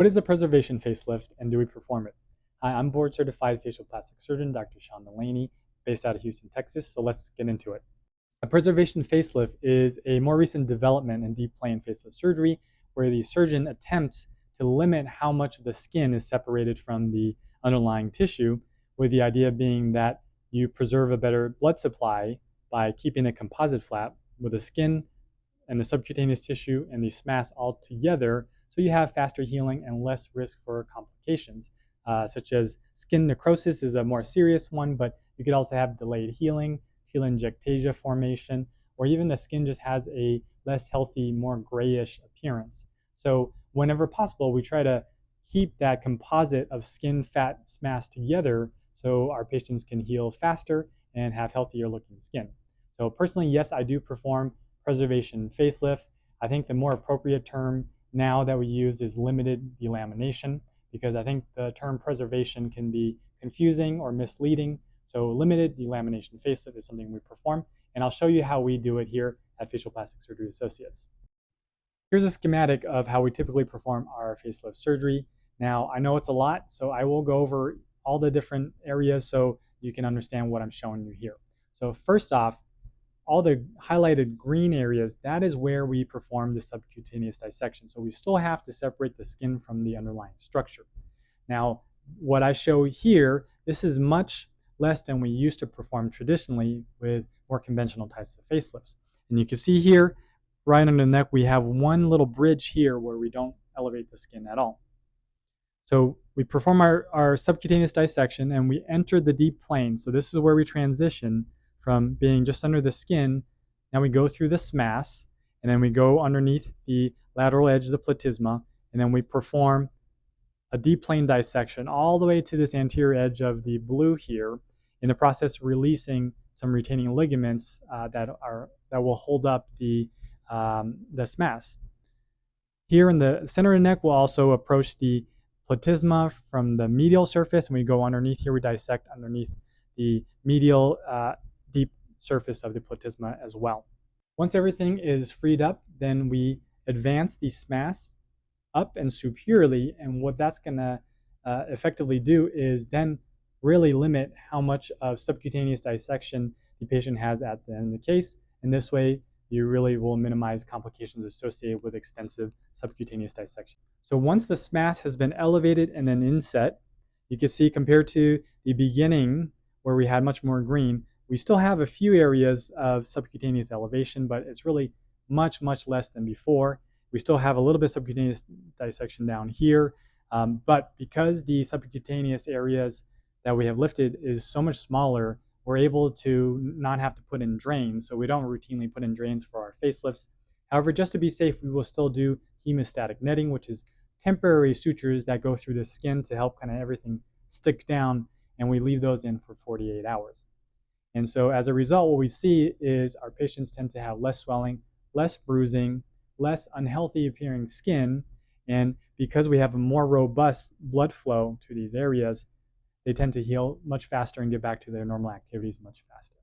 What is a preservation facelift and do we perform it? Hi, I'm board certified facial plastic surgeon, Dr. Delaney, based out of Houston, Texas. So let's get into it. A preservation facelift is a more recent development in deep plane facelift surgery where the surgeon attempts to limit how much of the skin is separated from the underlying tissue, with the idea being that you preserve a better blood supply by keeping a composite flap with the skin and the subcutaneous tissue and the SMAS all together, so you have faster healing and less risk for complications, such as skin necrosis is a more serious one, but you could also have delayed healing, telangiectasia formation, or even the skin just has a less healthy, more grayish appearance. So whenever possible, we try to keep that composite of skin, fat, SMAS together so our patients can heal faster and have healthier looking skin. So personally, yes, I do perform preservation facelift. I think the more appropriate term now that we use is limited delamination, because I think the term preservation can be confusing or misleading. So limited delamination facelift is something we perform, and I'll show you how we do it here at Facial Plastic Surgery Associates. Here's a schematic of how we typically perform our facelift surgery. Now, I know it's a lot, so I will go over all the different areas so you can understand what I'm showing you here. So first off, all the highlighted green areas, that is where we perform the subcutaneous dissection. So we still have to separate the skin from the underlying structure. Now, what I show here, this is much less than we used to perform traditionally with more conventional types of facelifts. And you can see here, right under the neck, we have one little bridge here where we don't elevate the skin at all. So we perform our subcutaneous dissection and we enter the deep plane. So this is where we transition from being just under the skin. Now we go through the SMAS, and then we go underneath the lateral edge of the platysma, and then we perform a deep plane dissection all the way to this anterior edge of the blue here, in the process releasing some retaining ligaments that will hold up the SMAS. Here in the center of the neck, we'll also approach the platysma from the medial surface, and we go underneath here. We dissect underneath the medial deep surface of the platysma as well. Once everything is freed up, then we advance the SMAS up and superiorly, and what that's going to effectively do is then really limit how much of subcutaneous dissection the patient has at the end of the case, and this way you really will minimize complications associated with extensive subcutaneous dissection. So once the SMAS has been elevated and then inset, you can see compared to the beginning where we had much more green, we still have a few areas of subcutaneous elevation, but it's really much, much less than before. We still have a little bit of subcutaneous dissection down here, but because the subcutaneous areas that we have lifted is so much smaller, we're able to not have to put in drains, so we don't routinely put in drains for our facelifts. However, just to be safe, we will still do hemostatic netting, which is temporary sutures that go through the skin to help kind of everything stick down, and we leave those in for 48 hours. And so as a result, what we see is our patients tend to have less swelling, less bruising, less unhealthy appearing skin, and because we have a more robust blood flow to these areas, they tend to heal much faster and get back to their normal activities much faster.